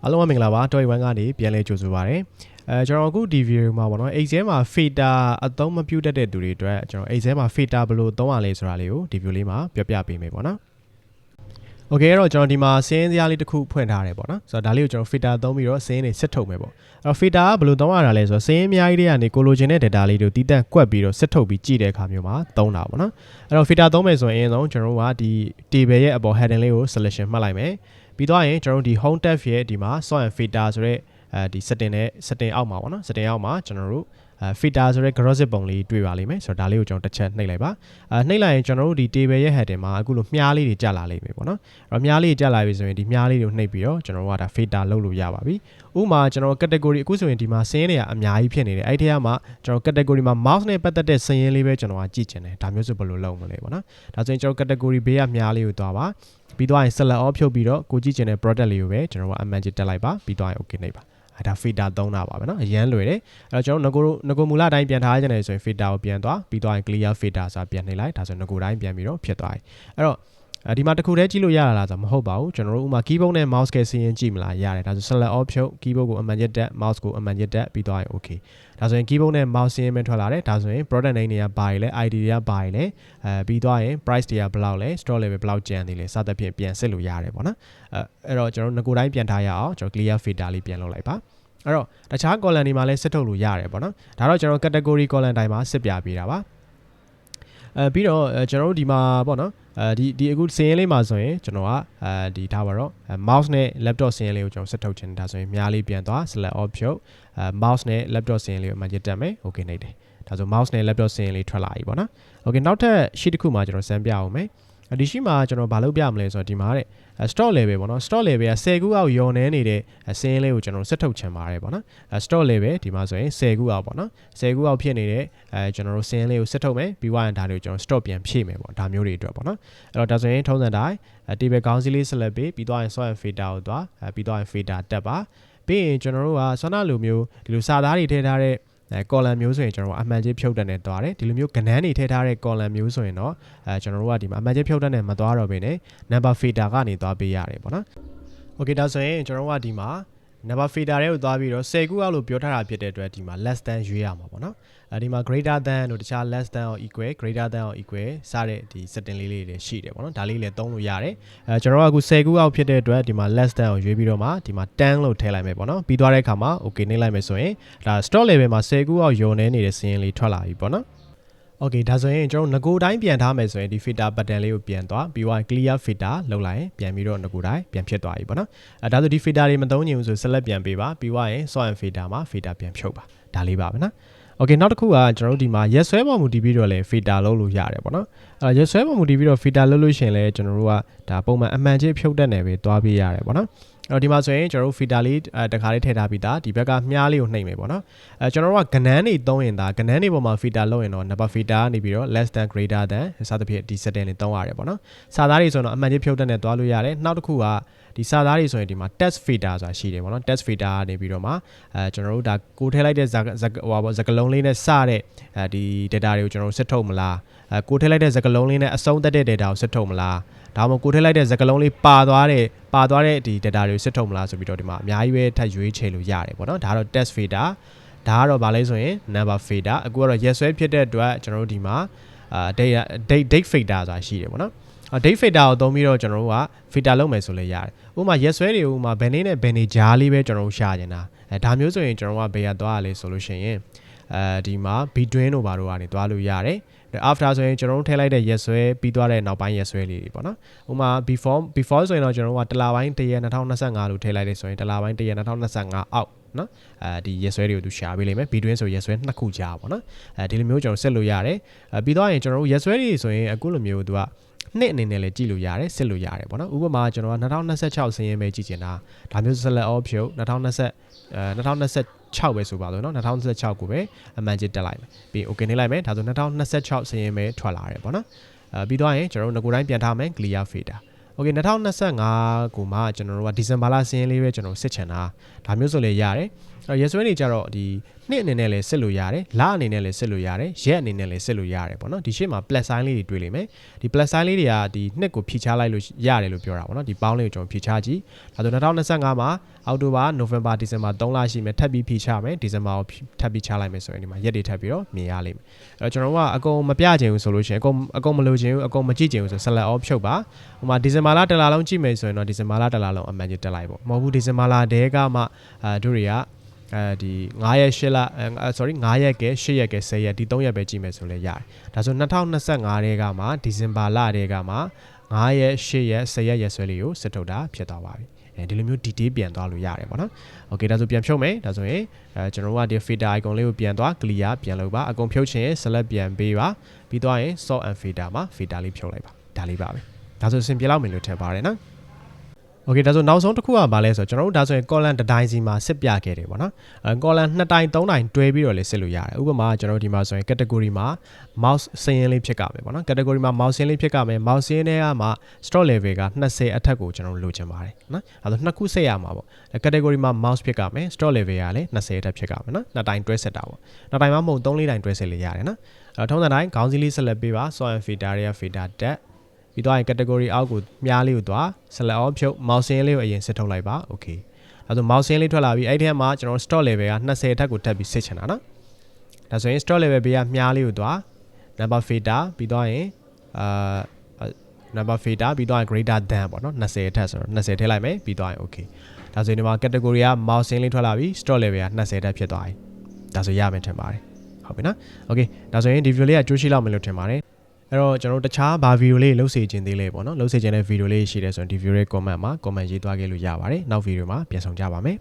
အားလုံးပဲမင်္ဂလာပါတော်1ကနေပြန်လဲကြိုဆိုပါရစေကျွန်တော်အခုဒီဗီဒီယိုမှာပေါ့နော် Excel မှာ filter အသုံးမပြုတတ်တဲ့သူတွေအတွက်ကျွန်တော် Excel မှာ filter ဘယ်လိုသုံးရလဲဆိုတာလေးကိုဒီဗီဒီယိုလေးမှာပြောပြပေးမယ်ပေါ့နော် Okay အဲ့တော့ကျွန်တော်ဒီမှာစင်းစရာလေးတစ်ခုဖွင့်ထားတယ်ပေါ့နော်ဆိုတော့ဒါလေးကိုကျွန်တော် filter သုံးပြီးတော့စင်းတွေစစ်ထုတ်မယ်ပေါ့အဲ့တော့ filter ကဘယ်လိုသုံးရတာလဲဆိုတော့စင်းအများကြီးတွေကနေကိုလိုချင်တဲ့ data လေးတွေကိုတီးတန့်ကွက်ပြီးတော့စစ်ထုတ်ပြီးကြည့်တဲ့အခါမျိုးမှာသုံးတာပေါ့နော်အဲ့တော့ filter သုံးမယ်ဆိုရင်အရင်ဆုံးကျွန်တော်တို့ကဒီ table ရဲ့အပေါ် heading လေးကို selection မှတ်လိုက်မယ်ပြီးတော့ရင်ကျွန်တော်တို့ဒီ home tab ရဲ့ဒီမှာ sort and filter ဆိုတဲ့ဒီ setting အောက်မှာပေါ့နော် setting အောက်မှာကျွန်တော်တို့filter ဆိုတဲ့ graphic ပုံလေးတွေ့ပါလိမ့်မယ်ဆိုတော့ဒါလေးကိုကျွန်တော်တစ်ချက်နှိပ်လိုက်ပါနှိပ်လိုက်ရင်ကျွန်တော်တို့ဒီ table ရဲ့ heading မှာအခုလိုမြားလေးတွေကျလာလိမ့်မယ်ပေါ့နော်အဲ့တော့မြားလေးကျလာပြီဆိုရင်ဒီမြားလေးတွေကိုနှိပ်ပြီးတော့ကျွန်တော်တို့ကဒါ filter လုပ်လို့ရပါပြီဥပမာကျွန်တော် category အခုဆိုရင်ဒီမှာစင်းတွေကအများကြီးဖြစ်နေတယ်အဲ့ဒီထဲမှာကျွန်တော် category မှာ mouse နဲ့ပတ်သက်တဲ့စင်းရင်းလေးပဲကျွန်တော်ကကြည့်ချင်တယ်ဒါမျိုးဆိုဘယ်လိုလုပ်မလဲပေါ့နော်ဒါဆိုရင်ကျွန်တော် category ဘေးကမြားလေးကိုတွားပါပြီးတော့ရင် select all ဖြုတ်ပြီးတော့ကိုကြည့်ချင်တဲ့ product လေးကိုပဲကျွန်တော်က amend တက်လိုက်ပါပြီးတော့ရင် okay နှိပ်ပါဒါ filter သုံးတာပါပဲเนาะအရန်လွယ်တယ်အဲ့တော့ကျွန်တော်ငကိုမူလအတိုင်းပြန်ထားရခြင်းတယ်ဆိုရင် filter ကိုပြန်သွားပြီးတော့ရင် clear filter ဆိုတာပြန်နှိပ်လိုက်ဒါဆိုငကိုတိုင်းပြန်ပြီးတော့ဖြစ်သွားပြီအဲ့တော့ဒီမှာတစ်ခုတည်းကြည့်လို့ရတာလားဆိုတော့မဟုတ်ပါဘူးကျွန်တော်တို့ဥမာ keyboard နဲ့ mouse ကစီးရင်ကြည့်မလားရတယ်ဒါဆို select all ဖြုတ် keyboard ကို amend တက် mouse ကို amend တက်ပြီးတော့ရင် okay ဒါဆိုရင် keyboard နဲ့ mouse စီးရင်ပဲထွက်လာတယ်ဒါဆိုရင် product name တွေကဘာတွေလဲ ID တွေကဘာတွေလဲပြီးတော့ရင် price တွေကဘယ်လောက်လဲ store level ဘယ်လောက်ကျန်သေးလဲစသဖြင့်ပြန်စစ်လို့ရတယ်ပေါ့နော်အဲ့တော့ကျွန်တော်ငကိုတိုင်းပြန်ထားရအောင်ကျွန်တော် clear filter လေးပြန်လုပ်လိုက်ပါအဲ့တော့တခြား column တွေမှာလည်းစစ်ထုတ်လို့ရတယ်ပေါ့နော်ဒါတော့ကျွန်တော် category column တိုင်းမှာစစ်ပြပေးတာပါပြီးတော့ကျွန်တော်တို့ဒီမှာပေါ့နော်ဒီအခုစင်းရင်းလေးမှာဆိုရင်ကျွန်တော်ကဒီထားပါတော့ mouse နဲ့ laptop စင်းရင်းလေးကိုကျွန်တော်စစ်ထုတ်ချင်တယ်ဒါဆိုရင်များလေးပြန်သွား select all ဖြုတ်mouse နဲ့ laptop စင်းရင်းလေးကိုမှရတက်မယ် okay နှိပ်တယ်ဒါဆို mouse နဲ့ laptop စင်းရင်းလေးထွက်လာပြီပေါ့နော် okay နောက်ထပ် sheet တစ်ခုမှာကျွန်တော်စမ်းပြအောင်မယ်ဒီရှိမှာကျွန်တော်ဘာလုပ်ပြမလဲဆိုတော့ဒီမှာတဲ့ store level ပေါ့နော် store level က10ခုအောက်ယော်နေနေတဲ့စင်းလေးကိုကျွန်တော်စစ်ထုတ်ချင်ပါတယ်ပေါ့နော်store level ဒီမှာဆိုရင်10ခုအောက်ပေါ့နော်10ခုအောက်ဖြစ်နေတဲ့ကျွန်တော်တို့စင်းလေးကိုစစ်ထုတ်မယ်ပြီးသွားရင်ဒါတွေကိုကျွန်တော် store ပြန်ဖြည့်မယ်ပေါ့ဒါမျိုးတွေအတွက်ပေါ့နော်အဲ့တော့ဒါဆိုရင်ထုံးစံတိုင်း table ခေါင်းစည်းလေး select ပြီးသွားရင် sort and filter ကိုသွားပြီးသွားရင် filter တက်ပါပြီးရင်ကျွန်တော်တို့ကဆွမ်းနာလိုမျိုးဒီလိုစာသားတွေထည့်ထားတဲ့column မျိုးဆိုရင်ကျွန်တော်အမှန်ချင်းဖြုတ်တက်နဲ့တွားတယ်ဒီလိုမျိုးကဏ္ဍတွေထည့်ထားတဲ့ column မျိုးဆိုရင်တော့ကျွန်တော်တို့ကဒီမှာအမှန်ချင်းဖြုတ်တက်နဲ့မတွားတော့ဘဲနဲ့ number filter ကနေတွားပေးရတယ်ပေါ့နော် okay ဒါဆိုရင်ကျွန်တော်တို့ကဒီမှာ number filter တွေကိုတွားပြီးတော့10ခုအောက်လို့ပြောထားတာဖြစ်တဲ့အတွက်ဒီမှာ less than ရွေးရမှာပေါ့နော်ဒီမှာ greater than တို့တခြား less than or equal greater than or equal စတဲ့ဒီ setting လေးတွေရှိတယ်ပေါ့နော်ဒါလေးလည်းသုံးလို့ရတယ်ကျွန်တော်ကအခု10ခုအောက်ဖြစ်တဲ့အတွက်ဒီမှာ less than ကိုရွေးပြီးတော့မှဒီမှာ10လို့ထည့်လိုက်မယ်ပေါ့နော်ပြီးသွားတဲ့အခါမှာ okay နှိပ်လိုက်မယ်ဆိုရင်ဒါ store level မှာ10ခုအောက်ယုံနေနေတဲ့စင်းလေးထွက်လာပြီပေါ့နော်Okay ဒါဆိုရင်ကျွန်တော်ငကိုတိုင်းပြန်ထားမယ်ဆိုရင်ဒီ filter button လေးကိုပြန်သွားပြီးတော့ clear filter လုပ်လိုက်ရင်ပြန်ပြီးတော့ငကိုတိုင်းပြန်ဖြစ်သွားပြီပေါ့နော်ဒါဆိုဒီ filter တွေမသုံးချင်ဘူးဆို select ပြန်ပေးပါပြီးတော့ရင် sort and filter မှာ filter ပြန်ဖြုတ်ပါဒါလေးပါပဲနော်Okay နောက်တစ်ခုကကျွန်တော်တို့ဒီမှာရက်ဆွဲပေါ်မူတည်ပြီးတော့လည်း filter လုပ်လို့ရတယ်ပေါ့နော်ရက်ဆွဲပေါ်မူတည်ပြီးတော့ filter လုပ်လို့ရှိရင်လည်းကျွန်တော်တို့ကဒါပုံမှန်အမှန်ချင်းဖြုတ်တက်နေပဲတွားပေးရတယ်ပေါ့နော်အဲ့တော့ဒီမှာဆိုရင်ကျွန်တော်တို့ filter လေးတခါလေးထည့်ထားပြီးသားဒီဘက်ကမြားလေးကိုနှိပ်မယ်ပေါ့နော်ကျွန်တော်တို့ကကဏ္ဍတွေသုံးရင်ဒါကဏ္ဍတွေပေါ်မှာ filter လုပ်ရင်တော့ number filter ကနေပြီးတော့ less than greater than စသဖြင့်ဒီ setting လေးသုံးရတယ်ပေါ့နော်စာသားတွေဆိုတော့အမှန်ချင်းဖြုတ်တက်နဲ့တွားလို့ရတယ်နောက်တစ်ခုကဒီစာသားတွေဆိုရင်ဒီမှာ text filter ဆိုတာရှိတယ်ပေါ့နော် text filter ကနေပြီးတော့မှကျွန်တော်တို့ဒါကိုထည့်လိုက်တဲ့စကလုံးလေးနဲ့စတဲ့ဒီ data တွေကိုကျွန်တော်တို့စစ်ထုတ်မလားကိုထည့်လိုက်တဲ့စကလုံးလေးနဲ့အဆုံးသတ်တဲ့ data ကိုစစ်ထုတ်မလားဒါမှမဟုတ်ကိုထည့်လိုက်တဲ့စကလုံးလေးပါသွားတဲ့ဒီ data တွေကိုစစ်ထုတ်မလားဆိုပြီးတော့ဒီမှာအများကြီးပဲထပ်ရွေးချယ်လို့ရတယ်ပေါ့နော်ဒါကတော့ text filter ဒါကတော့ဗာလဲဆိုရင် number filter အခုကတော့ရက်ဆွဲဖြစ်တဲ့အတွက်ကျွန်တော်တို့ဒီမှာdate filter ဆိုတာရှိတယ်ပေါ့နော်date filter ကိုသုံးပြီးတော့ကျွန်တော်တို့က filter လုပ်မယ်ဆိုလည်းရတယ်ဥပမာရက်ဆွဲတွေဥပမာဘယ်နေ့နဲ့ဘယ်နေ့ကြားလေးပဲကျွန်တော်တို့ရှာနေတာဒါမျိုးဆိုရင်ကျွန်တော်ကဘယ်ရသွားရလဲဆိုလို့ရှိရင်ဒီမှာ between တို့ဘာတို့ကနေသွားလို့ရတယ်after ဆိုရင်ကျွန်တော်တို့ထည့်လိုက်တဲ့ရက်ဆွဲပြီးသွားတဲ့နောက်ပိုင်းရက်ဆွဲလေးတွေပေါ့နော်ဥပမာ before ဆိုရင်တော့ကျွန်တော်တို့ကတလပိုင်း1ရက်2025လို့ထည့်လိုက်တယ်ဆိုရင်တလပိုင်း1ရက်2025အောက်နော်ဒီရက်ဆွဲတွေကိုသူရှာပေးလိမ့်မယ် between ဆိုရက်ဆွဲ2ခုကြာပေါ့နော်ဒီလိုမျိုးကျွန်တော်ဆက်လို့ရတယ်ပြီးတော့ရင်ကျွန်တော်တို့ရက်ဆွဲတွေဆိုရင်အခုလိုမျိုးသူကနှစ်အနေနဲ့လည်းကြည့်လို့ရတယ်စစ်လို့ရတယ်ပေါ့နော်ဥပမာကျွန်တော်က2026စင်းရင်ပဲကြည့်ချင်တာဒါမျိုး select all ဖြုတ်2026ပဲဆိုပါတော့เนาะ2026ကိုပဲအမှန်ချင်းတက်လိုက်မယ်ပြီး okay နှိပ်လိုက်မယ်ဒါဆို2026စင်းရင်ပဲထွက်လာတယ်ပေါ့နော်ပြီးတော့ရင်ကျွန်တော်တို့ငကိုတိုင်းပြန်ထားမယ် clear filter okay 2025ကိုမှကျွန်တော်တို့ကဒီဇင်ဘာလစင်းလေးပဲကျွန်တော်စစ်ချင်တာဒါမျိုးဆိုလည်းရတယ်ရက်ဆွဲနေကြတော့ဒီ နှစ်အနေနဲ့လည်းစစ်လို့ရတယ်လအနေနဲ့လည်းစစ်လို့ရတယ်ရက်အနေနဲ့လည်းစစ်လို့ရတယ်ပေါ့နော်ဒီရှေ့မှာ plus sign လေးတွေတွေ့လိမ့်မယ်ဒီ plus sign လေးတွေကဒီနှစ်ကိုဖြည့်ချလိုက်လို့ရတယ်လို့ပြောတာပေါ့နော်ဒီပေါင်းလေးကိုကျွန်တော်ဖြည့်ချကြည့်ဒါဆို2025မှာအောက်တိုဘာနိုဝင်ဘာဒီဇင်ဘာ3လရှိမယ်ထပ်ပြီးဖြည့်ချမယ်ဒီဇင်ဘာကိုထပ်ပြီးချလိုက်မယ်ဆိုရင်ဒီမှာရက်တွေထပ်ပြီးတော့မြင်ရလိမ့်မယ်အဲ့တော့ကျွန်တော်ကအကုန်မပြချင်ဘူးဆိုလို့ရှိရင်အကုန်မလိုချင်ဘူးအကုန်မကြည့်ချင်ဘူးဆို select all ဖြုတ်ပါဟိုမှာဒီဇင်ဘာလတစ်လလုံးကြည့်မယ်ဆိုရင်တော့ဒီဇင်ဘာလတစ်လလုံးအမှန်ကြီးတက်လိုက်ပေါ့မဟုတ်ဘူးဒီဇင်ဘာလတည်းကမှတို့တွေကဒီ9ရက်8လsorry 9ရက်က8ရက်က10ရက်ဒီ3ရက်ပဲကြည့်မယ်ဆိုလဲရတယ်ဒါဆို2025တဲကမှဒီဇင်ဘာလတဲကမှ9ရက်8ရက်10ရက်ရက်ဆွဲလေးကိုစစ်ထုတ်တာဖြစ်သွားပါပြီဒီလိုမျိုး detail ပြန်သွားလို့ရတယ်ပေါ့နော်โอเคဒါဆိုပြန်ဖြုတ်မယ်ဒါဆိုရင်ကျွန်တော်တို့ကဒီ filter icon လေးကိုပြန်သွား clear ပြန်လုပ်ပါအကုန်ဖြုတ်ချင် select ပြန်ပေးပါပြီးသွားရင် sort and filter မှာ filter လေးဖြုတ်လိုက်ပါဒါလေးပါပဲဒါဆိုအဆင်ပြေလောက်မယ်လို့ထင်ပါတယ်နော်โอเคဒါဆိုနောက်ဆုံးတစ်ခုကဘာလဲဆိုတော့ကျွန်တော်တို့ဒါဆိုရင် column တစ်တိုင်းစီမှာစစ်ပြခဲ့တယ်ပေါ့နော်column 2တိုင်း3တိုင်းတွဲပြီးတော့လည်းစစ်လို့ရတယ်ဥပမာကျွန်တော်တို့ဒီမှာဆိုရင် category မှာ mouse စရင်းလေးဖြစ်ကြမယ်ပေါ့နော် category မှာ mouse စရင်းလေးဖြစ်ကြမယ် mouse စရင်းထဲကမှ stock level က20အထက်ကိုကျွန်တော်တို့လိုချင်ပါတယ်နော်အဲဒါနှစ်ခုစစ်ရမှာပေါ့ category မှာ mouse ဖြစ်ကြမယ် stock level ကလည်း20အထက်ဖြစ်ကြမယ်နော်နှစ်တိုင်းတွဲစစ်တာပေါ့နှစ်တိုင်းမှာမဟုတ်3-4တိုင်းတွဲစစ်လို့ရတယ်နော်ထုံးစံတိုင်းခေါင်းစည်းလေးဆက်လက်ပေးပါ sort and filter တွေက filter တက်ပြီးတော့ category အောက်ကိုမြားလေးကိုသွား select all ဖြုတ် mouse စင်းလေးကိုအရင်စစ်ထုတ်လိုက်ပါ okay ဒါဆို mouse စင်းလေးထွက်လာပြီးအဲ့ဒီထဲမှာကျွန်တော် stock level က20အထက်ကိုတက်ပြီးစစ်ချင်တာနော်ဒါဆိုရင် stock level ဘေးကမြားလေးကိုသွား number filter ပြီးတော့ရင်number filter ပြီးတော့ greater than ပေါ့နော်20အထက်ဆိုတော့20ထည့်လိုက်မယ်ပြီးတော့ရင် okay ဒါဆိုရင်ဒီမှာ category က mouse စင်းလေးထွက်လာပြီး stock level က20အထက်ဖြစ်သွားပြီဒါဆိုရမယ်ထင်ပါတယ်ဟုတ်ပြီနော် okay ဒါဆိုရင်ဒီ video လေးကကြိုးရှိလောက်မယ်လို့ထင်ပါတယ်အဲ့တော့ကျွန်တော်တို့တခြားဘာဗီဒီယိုလေးလှုပ်စေခြင်းသေးလဲပေါ့နော်လှုပ်စေခြင်းတဲ့ဗီဒီယိုလေးရှိတယ်ဆိုရင်ဒီ video ရဲ့ comment မှာ comment ရေးသွားခဲ့လို့ရပါတယ်နောက်ဗီဒီယိုမှာပြန်ဆောင်ကြပါမယ်